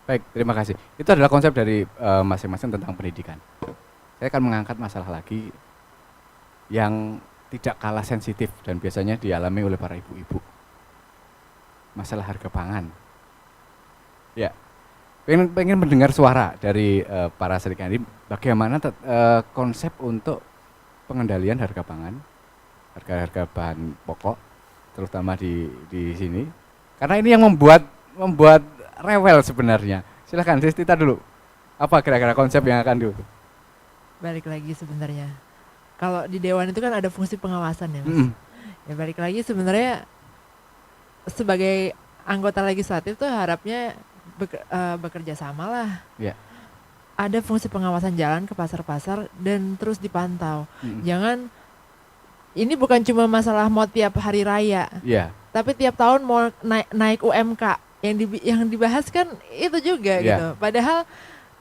Baik, terima kasih. Itu adalah konsep dari masing-masing tentang pendidikan. Saya akan mengangkat masalah lagi yang tidak kalah sensitif dan biasanya dialami oleh para ibu-ibu. Masalah harga pangan. Ya, pengen mendengar suara dari para serikat ini bagaimana konsep untuk pengendalian harga pangan, harga-harga bahan pokok, terutama di sini. Karena ini yang membuat rewel sebenarnya. Silakan Sistita dulu. Apa kira-kira konsep yang akan dulu? Balik lagi sebenarnya. Kalau di dewan itu kan ada fungsi pengawasan ya, Mas. Mm-mm. Ya balik lagi sebenarnya sebagai anggota legislatif tuh harapnya bekerja sama lah. Ya. Ada fungsi pengawasan jalan ke pasar-pasar dan terus dipantau. Mm-mm. Jangan ini bukan cuma masalah mau tiap hari raya, Ya. tapi tiap tahun mau naik UMK yang dibahas kan itu juga Ya. gitu. Padahal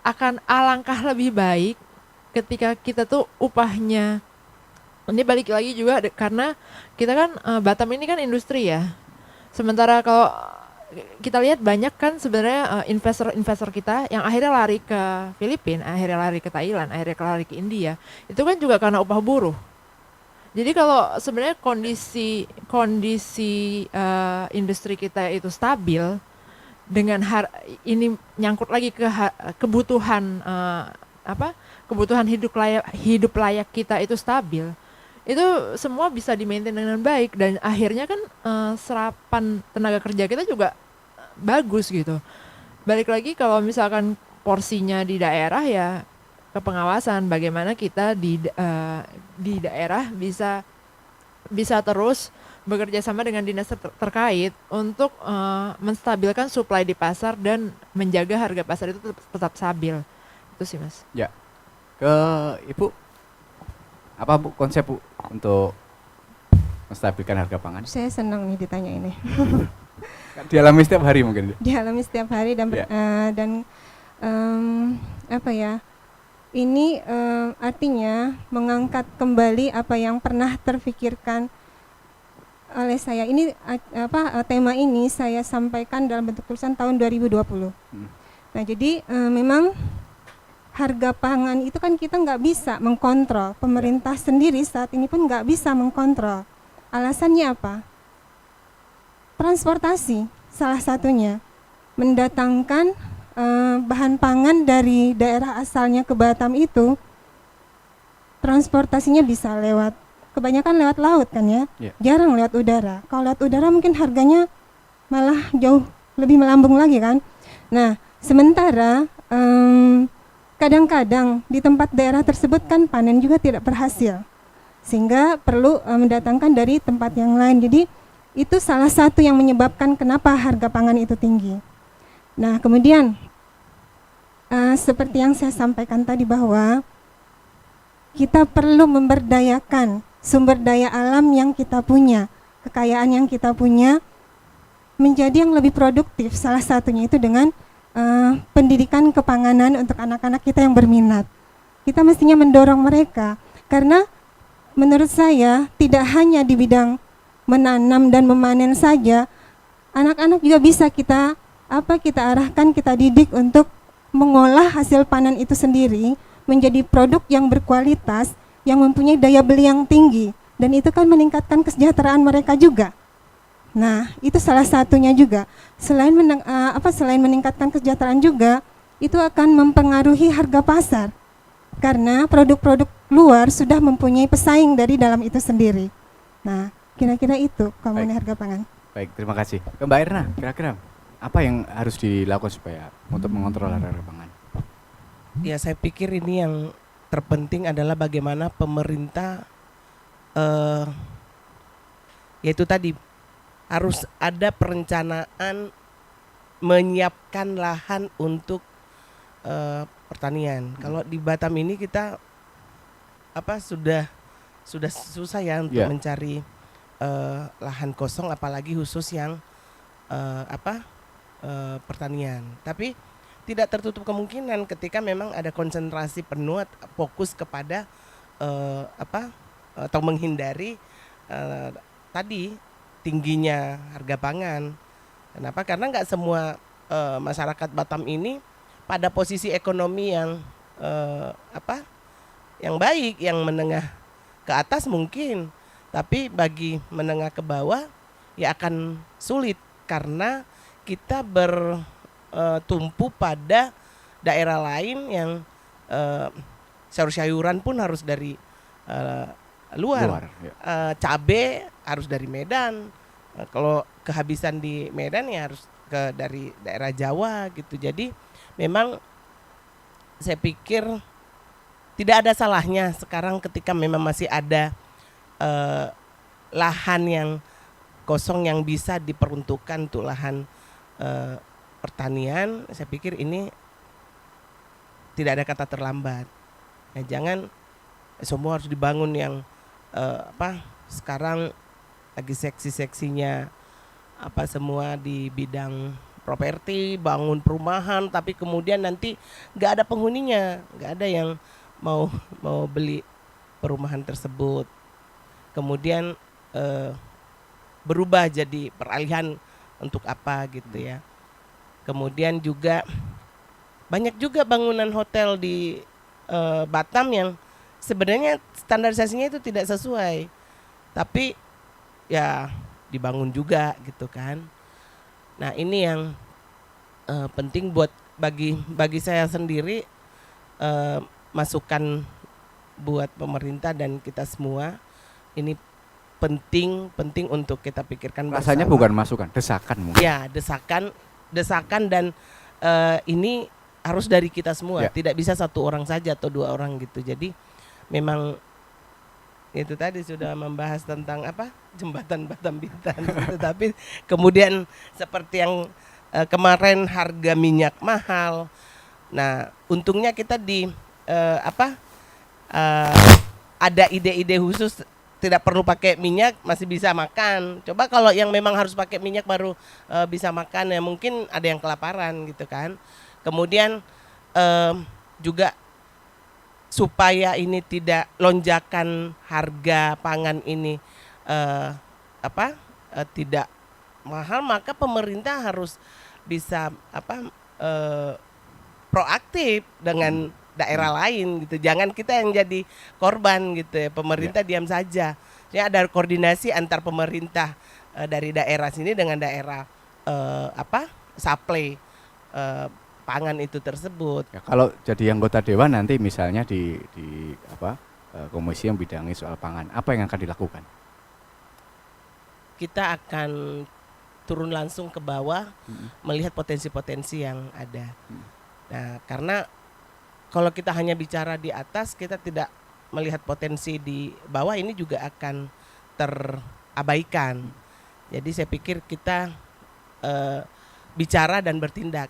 akan alangkah lebih baik ketika kita tuh upahnya ini balik lagi juga karena kita kan Batam ini kan industri ya. Sementara kalau kita lihat banyak kan sebenarnya investor-investor kita yang akhirnya lari ke Filipina, akhirnya lari ke Thailand, akhirnya lari ke India. Itu kan juga karena upah buruh. Jadi kalau sebenarnya kondisi industri kita itu stabil dengan ini nyangkut lagi ke kebutuhan kebutuhan hidup layak kita itu stabil, itu semua bisa di-maintain dengan baik dan akhirnya kan serapan tenaga kerja kita juga bagus gitu. Balik lagi kalau misalkan porsinya di daerah ya ke pengawasan bagaimana kita di daerah bisa terus bekerja sama dengan dinas terkait untuk menstabilkan supply di pasar dan menjaga harga pasar itu tetap stabil. Itu sih, Mas. Ya. Ke Ibu, apa Bu konsep Bu untuk menstabilkan harga pangan? Saya senang nih ditanya ini. Dialami setiap hari mungkin. Dialami setiap hari dan Ya. apa ya? Ini artinya mengangkat kembali apa yang pernah terfikirkan oleh saya. Ini tema ini saya sampaikan dalam bentuk tulisan tahun 2020. Nah, jadi memang harga pangan itu kan kita nggak bisa mengkontrol. Pemerintah sendiri saat ini pun nggak bisa mengkontrol. Alasannya apa? Transportasi salah satunya, mendatangkan bahan pangan dari daerah asalnya ke Batam itu transportasinya bisa kebanyakan lewat laut kan ya, jarang lewat udara. Kalau lewat udara mungkin harganya malah jauh lebih melambung lagi kan. Nah, sementara kadang-kadang di tempat daerah tersebut kan panen juga tidak berhasil, sehingga perlu mendatangkan dari tempat yang lain. Jadi itu salah satu yang menyebabkan kenapa harga pangan itu tinggi. Nah, kemudian seperti yang saya sampaikan tadi bahwa kita perlu memberdayakan sumber daya alam yang kita punya, kekayaan yang kita punya menjadi yang lebih produktif. Salah satunya itu dengan pendidikan kepanganan untuk anak-anak kita yang berminat. Kita mestinya mendorong mereka karena menurut saya tidak hanya di bidang menanam dan memanen saja, anak-anak juga bisa kita arahkan, kita didik untuk mengolah hasil panen itu sendiri menjadi produk yang berkualitas, yang mempunyai daya beli yang tinggi, dan itu kan meningkatkan kesejahteraan mereka juga. Nah, itu salah satunya juga. Selain meningkatkan kesejahteraan juga, itu akan mempengaruhi harga pasar. Karena produk-produk luar sudah mempunyai pesaing dari dalam itu sendiri. Nah, kira-kira itu komponen harga pangan. Baik, terima kasih. Ke Mbak Irna, kira-kira apa yang harus dilakukan supaya untuk mengontrol harga pangan? Ya, saya pikir ini yang terpenting adalah bagaimana pemerintah yaitu tadi harus ada perencanaan menyiapkan lahan untuk pertanian. Kalau di Batam ini kita sudah susah ya untuk mencari lahan kosong, apalagi khusus yang pertanian. Tapi tidak tertutup kemungkinan ketika memang ada konsentrasi penuh fokus kepada atau menghindari tadi tingginya harga pangan. Kenapa? Karena nggak semua masyarakat Batam ini pada posisi ekonomi yang yang baik, yang menengah ke atas mungkin, tapi bagi menengah ke bawah ya akan sulit karena kita bertumpu pada daerah lain yang sayur-sayuran pun harus dari luar. Ya. Cabe harus dari Medan. Kalau kehabisan di Medan ya harus dari daerah Jawa gitu. Jadi memang saya pikir tidak ada salahnya sekarang ketika memang masih ada lahan yang kosong yang bisa diperuntukkan untuk lahan pertanian. Saya pikir ini tidak ada kata terlambat. Nah, jangan semua harus dibangun yang sekarang lagi seksi-seksinya semua di bidang properti, bangun perumahan, tapi kemudian nanti nggak ada penghuninya, nggak ada yang mau beli perumahan tersebut. Kemudian berubah jadi peralihan untuk apa gitu ya. Kemudian juga banyak juga bangunan hotel di Batam yang sebenarnya standarisasinya itu tidak sesuai, tapi ya dibangun juga gitu kan. Nah ini yang penting buat bagi saya sendiri, masukan buat pemerintah dan kita semua, ini penting untuk kita pikirkan bersama. Rasanya bukan masukan, desakan mungkin. Ya, desakan dan ini harus dari kita semua, tidak bisa satu orang saja atau dua orang gitu. Jadi memang itu tadi sudah membahas tentang jembatan Batam Bintan gitu. Tapi kemudian seperti yang kemarin harga minyak mahal. Nah, untungnya kita ada ide-ide khusus, tidak perlu pakai minyak masih bisa makan. Coba kalau yang memang harus pakai minyak baru bisa makan, ya mungkin ada yang kelaparan gitu kan. Kemudian juga supaya ini tidak lonjakan harga pangan ini tidak mahal, maka pemerintah harus bisa proaktif dengan daerah lain gitu. Jangan kita yang jadi korban gitu ya. Pemerintah diam saja. Ya, ada koordinasi antar pemerintah dari daerah sini dengan daerah supply pangan itu tersebut. Ya, kalau jadi anggota dewan nanti misalnya di komisi yang bidangi soal pangan, apa yang akan dilakukan? Kita akan turun langsung ke bawah, melihat potensi-potensi yang ada. Nah, karena kalau kita hanya bicara di atas, kita tidak melihat potensi di bawah, ini juga akan terabaikan. Jadi saya pikir kita bicara dan bertindak.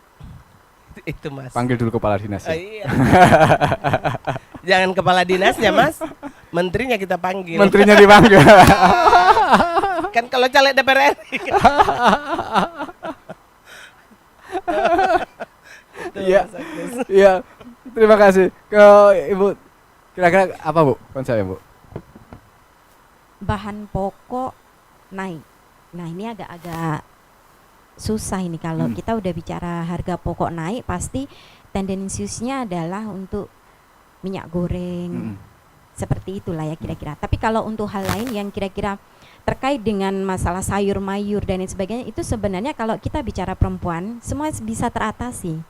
Itu Mas. Panggil dulu kepala dinas. Iya. Jangan kepala dinasnya Mas, menterinya kita panggil. Menterinya dipanggil. Kan kalau caleg DPR RI. Iya. Iya. Terima kasih. Ke Ibu, kira-kira apa Bu konsepnya Bu? Bahan pokok naik. Nah ini agak-agak susah ini kalau kita udah bicara harga pokok naik, pasti tendensiusnya adalah untuk minyak goreng, seperti itulah ya kira-kira. Tapi kalau untuk hal lain yang kira-kira terkait dengan masalah sayur mayur dan lain sebagainya, itu sebenarnya kalau kita bicara perempuan semua bisa teratasi.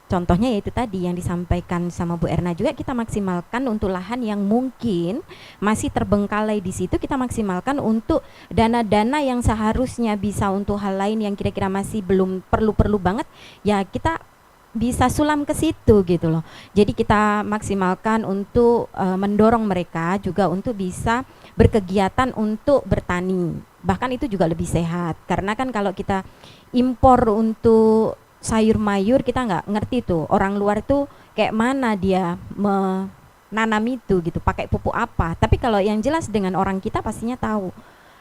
Contohnya yaitu tadi yang disampaikan sama Bu Erna juga, kita maksimalkan untuk lahan yang mungkin masih terbengkalai di situ, kita maksimalkan untuk dana-dana yang seharusnya bisa untuk hal lain yang kira-kira masih belum perlu-perlu banget, ya kita bisa sulam ke situ gitu loh. Jadi kita maksimalkan untuk mendorong mereka juga untuk bisa berkegiatan untuk bertani. Bahkan itu juga lebih sehat, karena kan kalau kita impor untuk sayur mayur, kita nggak ngerti tuh orang luar tuh kayak mana dia menanam itu gitu, pakai pupuk apa. Tapi kalau yang jelas dengan orang kita pastinya tahu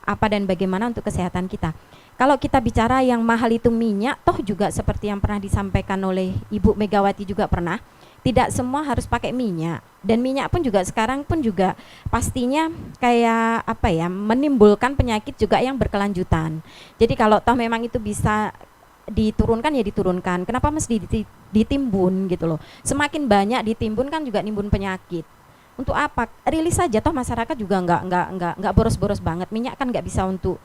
apa dan bagaimana untuk kesehatan kita. Kalau kita bicara yang mahal itu minyak, toh juga seperti yang pernah disampaikan oleh Ibu Megawati juga pernah, tidak semua harus pakai minyak. Dan minyak pun juga sekarang pun juga pastinya kayak menimbulkan penyakit juga yang berkelanjutan. Jadi kalau toh memang itu bisa diturunkan ya diturunkan. Kenapa mesti ditimbun gitu loh? Semakin banyak ditimbun kan juga nimbun penyakit. Untuk apa? Rilis saja, toh masyarakat juga nggak boros-boros banget. Minyak kan nggak bisa untuk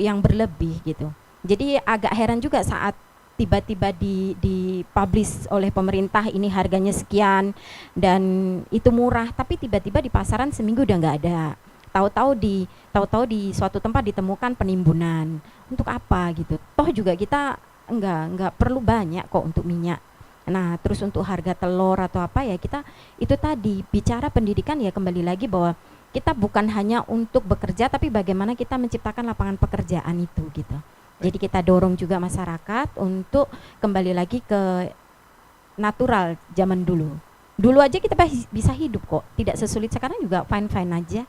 yang berlebih gitu. Jadi agak heran juga saat tiba-tiba di publish oleh pemerintah ini harganya sekian dan itu murah, tapi tiba-tiba di pasaran seminggu udah nggak ada. Tahu-tahu di suatu tempat ditemukan penimbunan. Untuk apa gitu? Toh juga kita nggak perlu banyak kok untuk minyak. Nah, terus untuk harga telur atau apa ya, kita itu tadi bicara pendidikan ya, kembali lagi bahwa kita bukan hanya untuk bekerja tapi bagaimana kita menciptakan lapangan pekerjaan itu gitu. Jadi kita dorong juga masyarakat untuk kembali lagi ke natural zaman dulu. Dulu aja kita bisa hidup kok, tidak sesulit sekarang juga fine-fine aja.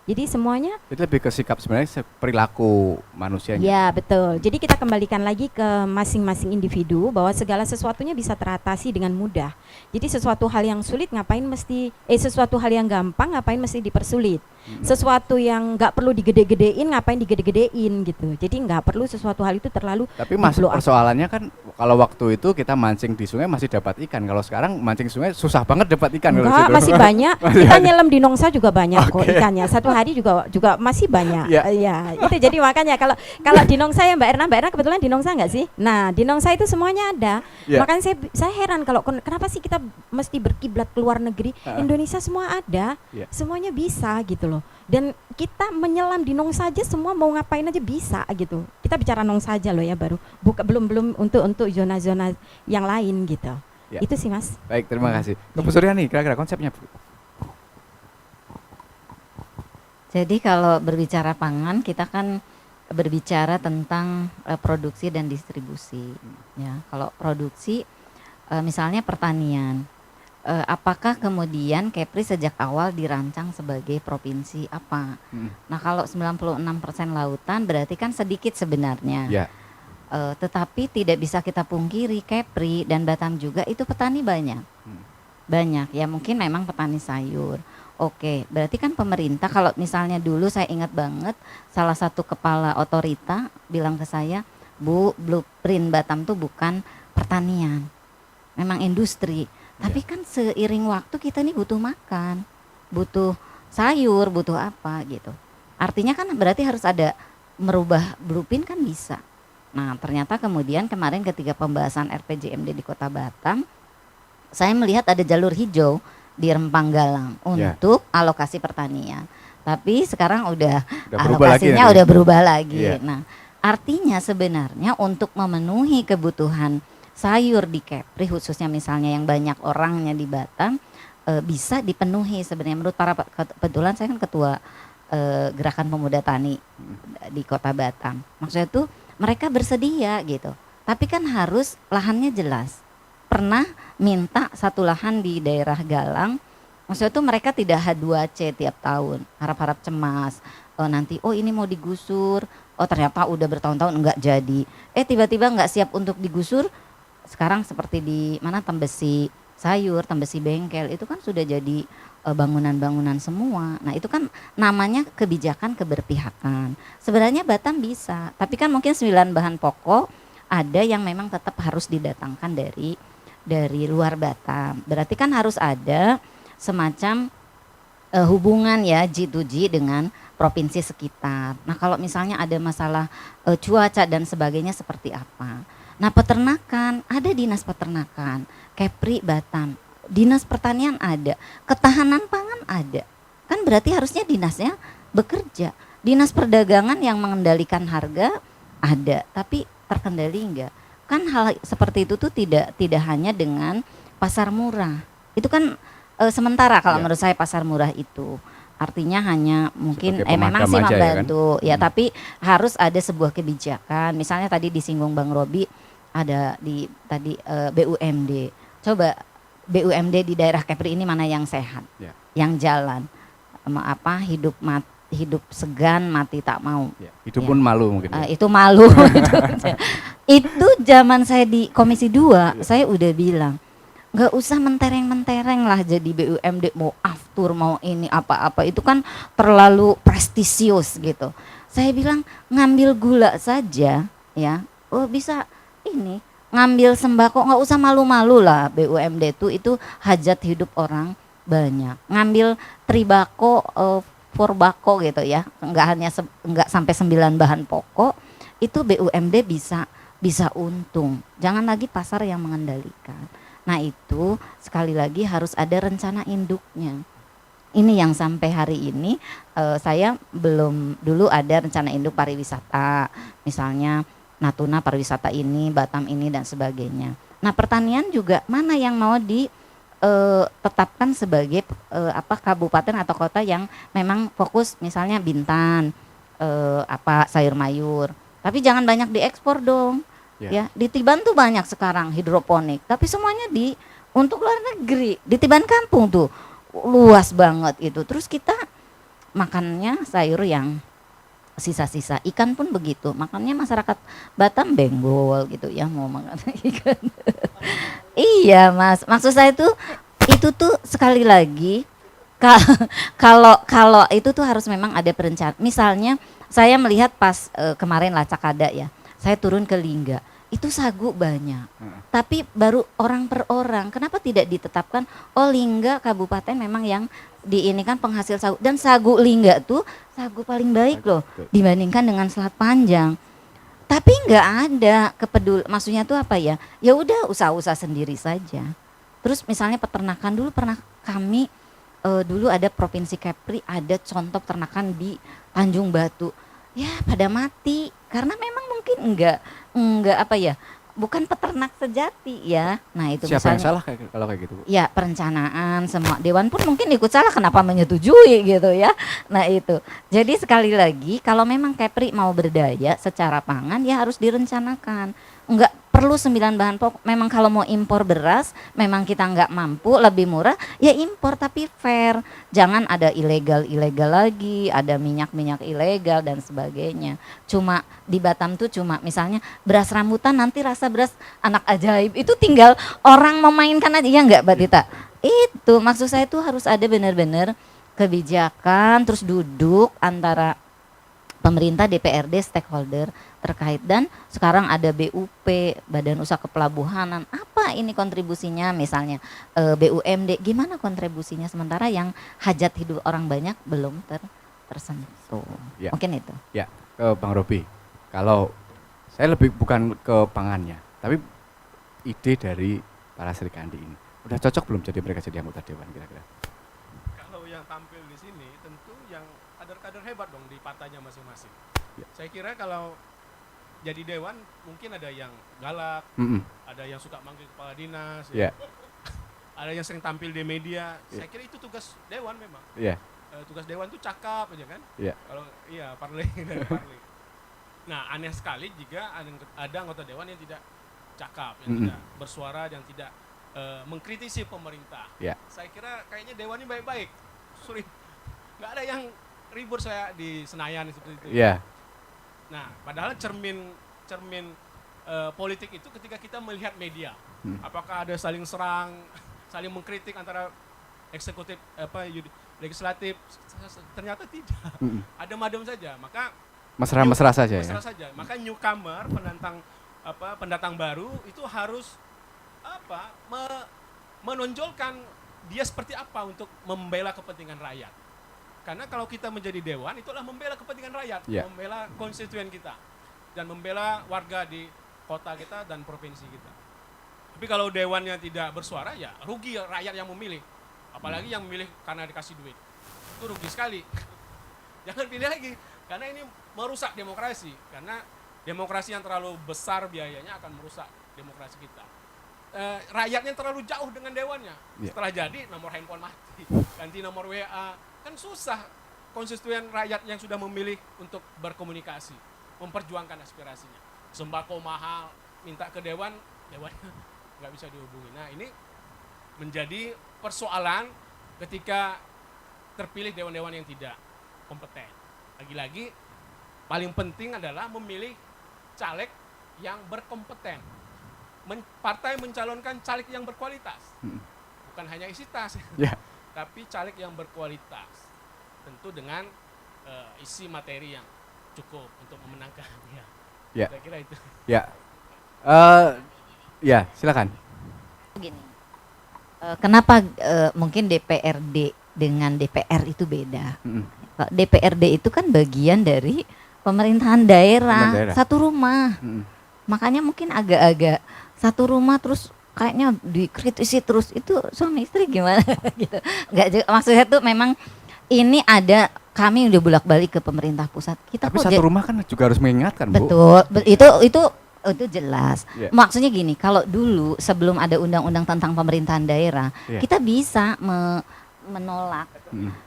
Jadi semuanya Itu lebih ke sikap sebenarnya perilaku manusianya. ya betul. Jadi kita kembalikan lagi ke masing-masing individu bahwa segala sesuatunya bisa teratasi dengan mudah. Jadi sesuatu hal yang sulit ngapain mesti sesuatu hal yang gampang ngapain mesti dipersulit. Sesuatu yang nggak perlu digede-gedein ngapain digede-gedein gitu. Jadi nggak perlu sesuatu hal itu terlalu Tapi mas, di-blow up. persoalannya kan kalau waktu itu kita mancing di sungai masih dapat ikan. Kalau sekarang mancing sungai susah banget dapat ikan. kalau Enggak, situ. masih banyak. Masih Kita ada. nyelam di Nongsa juga banyak kok ikannya. Satu hari juga masih banyak. Iya. Ya, itu jadi makanya kalau di Nongsa ya Mbak Erna kebetulan di Nongsa nggak sih? Nah, di Nongsa itu semuanya ada. Iya. Makanya saya heran kalau kenapa sih kita mesti berkiblat ke luar negeri? Indonesia semua ada. Iya. Semuanya bisa gitu loh. Dan kita menyelam di Nongsa aja semua mau ngapain aja bisa gitu. Kita bicara Nongsa aja loh ya baru. Belum untuk zona-zona yang lain gitu. Ya. Itu sih Mas. Baik, terima kasih. Bu Suryani, kira-kira konsepnya Bu? Jadi kalau berbicara pangan kita kan berbicara tentang produksi dan distribusi. Ya, kalau produksi misalnya pertanian, apakah kemudian Kepri sejak awal dirancang sebagai provinsi apa? Nah kalau 96% lautan berarti kan sedikit sebenarnya. Ya. Tetapi tidak bisa kita pungkiri Kepri dan Batam juga itu petani banyak. Banyak ya, mungkin memang petani sayur. Oke, berarti kan pemerintah kalau misalnya dulu saya ingat banget salah satu kepala otorita bilang ke saya, Bu, blueprint Batam tuh bukan pertanian, memang industri. Tapi kan seiring waktu kita nih butuh makan, butuh sayur, butuh apa gitu. Artinya kan berarti harus ada merubah blueprint kan bisa. Nah ternyata kemudian kemarin ketika pembahasan RPJMD di Kota Batam, saya melihat ada jalur hijau di Rempang Galang untuk alokasi pertanian. Tapi sekarang udah alokasinya udah berubah lagi. Iya. Nah, artinya sebenarnya untuk memenuhi kebutuhan sayur di Kepri khususnya misalnya yang banyak orangnya di Batam bisa dipenuhi sebenarnya menurut para kebetulan saya kan ketua Gerakan Pemuda Tani di Kota Batam. Maksudnya tuh mereka bersedia gitu. Tapi kan harus lahannya jelas. Pernah minta satu lahan di daerah Galang, maksudnya tuh mereka tidak H2C tiap tahun, harap-harap cemas, nanti ini mau digusur, ternyata udah bertahun-tahun enggak jadi, tiba-tiba enggak siap untuk digusur, sekarang seperti di mana Tembesi sayur, Tembesi bengkel, itu kan sudah jadi bangunan-bangunan semua. Nah itu kan namanya kebijakan keberpihakan. Sebenarnya Batam bisa, tapi kan mungkin 9 bahan pokok ada yang memang tetap harus didatangkan dari luar Batam. Berarti kan harus ada semacam hubungan ya G2G dengan provinsi sekitar. Nah kalau misalnya ada masalah cuaca dan sebagainya seperti apa. Nah peternakan, ada dinas peternakan, Kepri Batam, dinas pertanian ada, ketahanan pangan ada. Kan berarti harusnya dinasnya bekerja. Dinas perdagangan yang mengendalikan harga ada, tapi terkendali enggak. Kan hal seperti itu tuh tidak hanya dengan pasar murah. Itu kan sementara kalau menurut saya pasar murah itu artinya hanya mungkin memang sih membantu ya, tapi harus ada sebuah kebijakan. Misalnya tadi disinggung Bang Robi ada di tadi BUMD. Coba BUMD di daerah Kepri ini mana yang sehat, yang jalan, hidup segan mati tak mau. Itu pun malu mungkin. Itu malu. Itu zaman saya di Komisi 2 saya udah bilang nggak usah mentereng-mentereng lah jadi BUMD, mau aftur mau ini apa-apa itu kan terlalu prestisius gitu. Saya bilang ngambil gula saja ya, bisa ini ngambil sembako, nggak usah malu-malu lah. BUMD itu hajat hidup orang banyak. Ngambil tribako, forbako gitu ya, nggak sampai 9 bahan pokok, itu BUMD bisa untung. Jangan lagi pasar yang mengendalikan. Nah itu sekali lagi harus ada rencana induknya. Ini yang sampai hari ini saya belum, dulu ada rencana induk pariwisata, misalnya Natuna pariwisata ini, Batam ini dan sebagainya. Nah pertanian juga mana yang mau ditetapkan sebagai kabupaten atau kota yang memang fokus, misalnya Bintan, sayur mayur. Tapi jangan banyak diekspor dong. Ya, di Tiban tuh banyak sekarang hidroponik, tapi semuanya untuk luar negeri. Di Tiban kampung tuh luas banget itu. Terus kita makannya sayur yang sisa-sisa, ikan pun begitu. Makannya masyarakat Batam benggol gitu ya, mau makan ikan. Iya Mas, maksud saya itu tuh sekali lagi kalau itu tuh harus memang ada perencanaan. Misalnya saya melihat pas kemarin Lacak ada ya, saya turun ke Lingga, itu sagu banyak, tapi baru orang per orang. Kenapa tidak ditetapkan, oh Lingga kabupaten memang yang ini kan penghasil sagu, dan sagu Lingga tuh sagu paling baik loh dibandingkan dengan Selat Panjang. Tapi nggak ada maksudnya tuh apa ya? Ya udah usaha-usaha sendiri saja. Terus misalnya peternakan, dulu pernah kami dulu ada Provinsi Kepri, ada contoh ternakan di Tanjung Batu. Ya pada mati karena memang mungkin enggak apa ya, bukan peternak sejati ya. Nah itu siapa misalnya, yang salah kalau kayak gitu? Ya perencanaan, semua dewan pun mungkin ikut salah, kenapa menyetujui gitu ya. Nah itu, jadi sekali lagi kalau memang Kepri mau berdaya secara pangan ya harus direncanakan. Enggak perlu 9 bahan pokok. Memang kalau mau impor beras, memang kita enggak mampu, lebih murah ya impor, tapi fair. Jangan ada ilegal lagi, ada minyak ilegal dan sebagainya. Cuma di Batam tuh cuma misalnya beras rambutan, nanti rasa beras anak ajaib, itu tinggal orang memainkan aja, ya enggak Mbak Tita? Itu maksud saya tuh harus ada benar-benar kebijakan, terus duduk antara pemerintah, DPRD, stakeholder terkait. Dan sekarang ada BUP, Badan Usaha Kepelabuhanan, apa ini kontribusinya, misalnya BUMD, gimana kontribusinya, sementara yang hajat hidup orang banyak belum tersentuh. Ya. Mungkin itu. Ya, ke Bang Robi, kalau saya lebih bukan ke pangannya, tapi ide dari para Sri Kandi ini, udah cocok belum mereka jadi anggota dewan kira-kira? Kalau yang tampil di sini tentu yang kader-kader hebat dong di partainya masing-masing. Ya. Saya kira kalau jadi dewan mungkin ada yang galak, ada yang suka manggil kepala dinas, Ya. ada yang sering tampil di media. Saya kira itu tugas dewan memang. Iya. Tugas dewan itu cakap aja kan. Iya. Kalau iya parley dari parley. Nah aneh sekali jika ada anggota dewan yang tidak cakap, yang tidak bersuara, yang tidak mengkritisi pemerintah. Ya. Saya kira kayaknya dewan ini baik-baik. Sorry, nggak ada yang ribut saya di Senayan seperti itu. Iya. Nah, padahal cermin politik itu ketika kita melihat media, apakah ada saling serang, saling mengkritik antara eksekutif legislatif, ternyata tidak. Ada madem saja. Maka Mesra-mesra saja ya. mesra saja. Maka newcomer, pendatang baru itu harus menonjolkan dia seperti apa untuk membela kepentingan rakyat. Karena kalau kita menjadi dewan, itulah membela kepentingan rakyat, membela konstituen kita, dan membela warga di kota kita dan provinsi kita. Tapi kalau dewannya tidak bersuara, ya rugi rakyat yang memilih. Apalagi yang memilih karena dikasih duit. Itu rugi sekali. Jangan pilih lagi, karena ini merusak demokrasi. Karena demokrasi yang terlalu besar biayanya akan merusak demokrasi kita. Rakyatnya terlalu jauh dengan dewannya. Setelah jadi, nomor handphone mati, ganti nomor WA. Kan susah konstituen rakyat yang sudah memilih untuk berkomunikasi, memperjuangkan aspirasinya. Sembako mahal, minta ke dewan, dewannya nggak bisa dihubungi. Nah ini menjadi persoalan ketika terpilih dewan-dewan yang tidak kompeten. Lagi-lagi paling penting adalah memilih caleg yang berkompeten. Partai mencalonkan caleg yang berkualitas, bukan hanya isi tas. Tapi caleg yang berkualitas, tentu dengan isi materi yang cukup untuk memenangkan. Saya kira itu. Ya, Ya, silakan. Begini, kenapa mungkin DPRD dengan DPR itu beda? Pak, DPRD itu kan bagian dari pemerintahan daerah, satu rumah. Makanya mungkin agak-agak satu rumah terus kayaknya dikritisi terus, itu suami istri gimana gitu. Enggak juga, maksudnya tuh memang ini ada, kami udah bolak-balik ke pemerintah pusat. Kita tapi satu rumah kan juga harus mengingatkan, Bu. Betul, itu jelas. Maksudnya gini, kalau dulu sebelum ada undang-undang tentang pemerintahan daerah, kita bisa menolak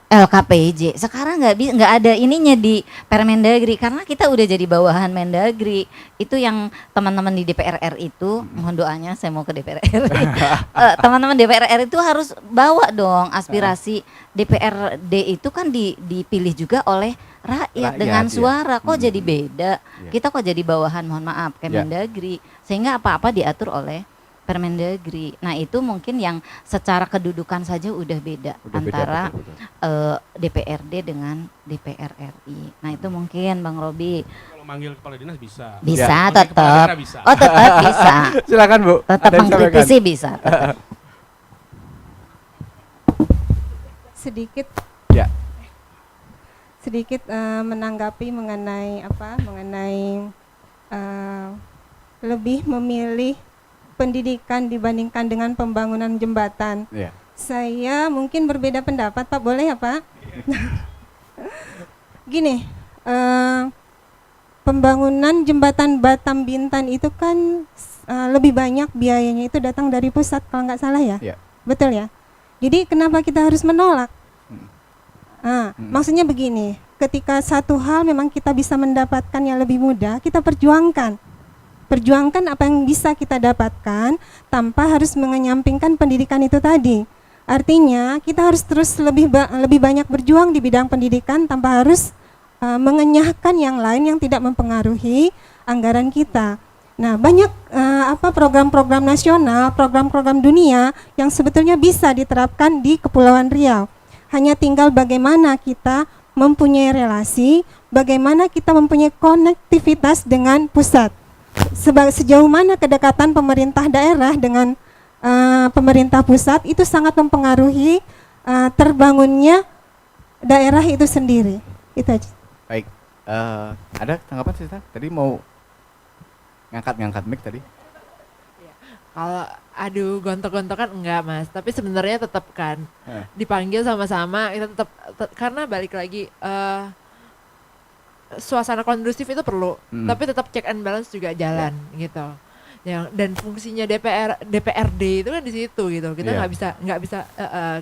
LKPJ. Sekarang nggak ada ininya di Permendagri karena kita udah jadi bawahan Mendagri. Itu yang teman-teman di DPR RI itu, mohon doanya saya mau ke DPR RI. Teman-teman DPR RI itu harus bawa dong aspirasi. DPRD itu kan dipilih juga oleh rakyat dengan suara. Kok jadi beda? Kita kok jadi bawahan, mohon maaf, Kemendagri. Sehingga apa-apa diatur oleh Permendagri. Nah itu mungkin yang secara kedudukan saja udah beda antara DPRD dengan DPR RI. Nah itu mungkin Bang Robi. Kalau manggil kepala dinas bisa. Bisa Ya. tetap. Oh tetap bisa. Silakan Bu. Tetap mengkritisi bisa. Tetap. Sedikit. Ya. Sedikit menanggapi mengenai lebih memilih pendidikan dibandingkan dengan pembangunan jembatan. Saya mungkin berbeda pendapat, Pak. Boleh ya, Pak? Gini, pembangunan jembatan Batam Bintan itu kan lebih banyak biayanya itu datang dari pusat, kalau nggak salah ya? Betul ya? Jadi kenapa kita harus menolak? Maksudnya begini, ketika satu hal memang kita bisa mendapatkan yang lebih mudah, kita perjuangkan apa yang bisa kita dapatkan tanpa harus mengenyampingkan pendidikan itu tadi. Artinya kita harus terus lebih banyak berjuang di bidang pendidikan tanpa harus mengenyahkan yang lain yang tidak mempengaruhi anggaran kita. Nah, banyak program-program nasional, program-program dunia yang sebetulnya bisa diterapkan di Kepulauan Riau. Hanya tinggal bagaimana kita mempunyai relasi, bagaimana kita mempunyai konektivitas dengan pusat. Sejauh mana kedekatan pemerintah daerah dengan pemerintah pusat itu sangat mempengaruhi terbangunnya daerah itu sendiri. Itu aja. Baik, ada tanggapan Sista? Tadi mau ngangkat mic tadi? Kalau adu gontok-gontokan enggak Mas, tapi sebenarnya tetap kan dipanggil sama-sama kita tetap karena balik lagi suasana kondusif itu perlu, tapi tetap check and balance juga jalan gitu. Dan fungsinya DPRD itu kan di situ gitu. Kita nggak bisa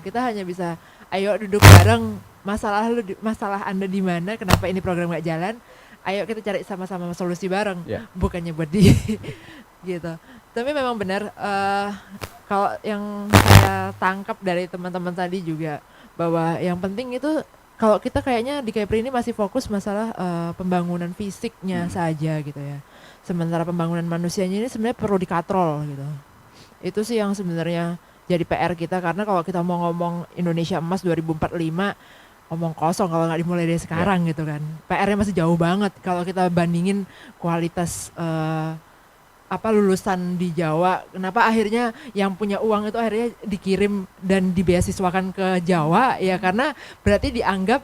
kita hanya bisa ayo duduk bareng, masalah Anda di mana, kenapa ini program nggak jalan? Ayo kita cari sama-sama solusi bareng, bukannya buat gitu. Tapi memang benar kalau yang saya tangkap dari teman-teman tadi juga bahwa yang penting itu kalau kita kayaknya di Kepri ini masih fokus masalah pembangunan fisiknya saja gitu ya. Sementara pembangunan manusianya ini sebenarnya perlu dikatrol gitu. Itu sih yang sebenarnya jadi PR kita karena kalau kita mau ngomong Indonesia Emas 2045 ngomong kosong kalau nggak dimulai dari sekarang gitu kan. PR-nya masih jauh banget kalau kita bandingin kualitas lulusan di Jawa. Kenapa akhirnya yang punya uang itu akhirnya dikirim dan dibeasiswakan ke Jawa ya karena berarti dianggap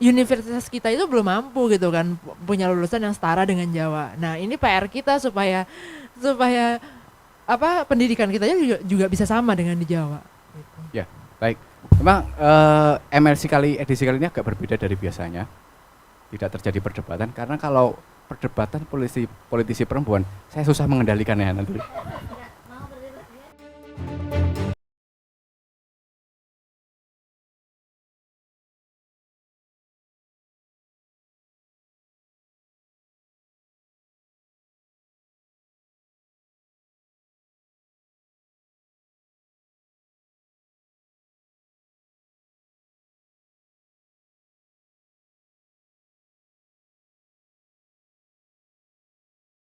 universitas kita itu belum mampu gitu kan punya lulusan yang setara dengan Jawa. Nah, ini PR kita supaya pendidikan kita juga bisa sama dengan di Jawa gitu. Ya, baik. Memang MLC edisi kali ini agak berbeda dari biasanya. Tidak terjadi perdebatan karena kalau perdebatan politisi perempuan, saya susah mengendalikannya nanti.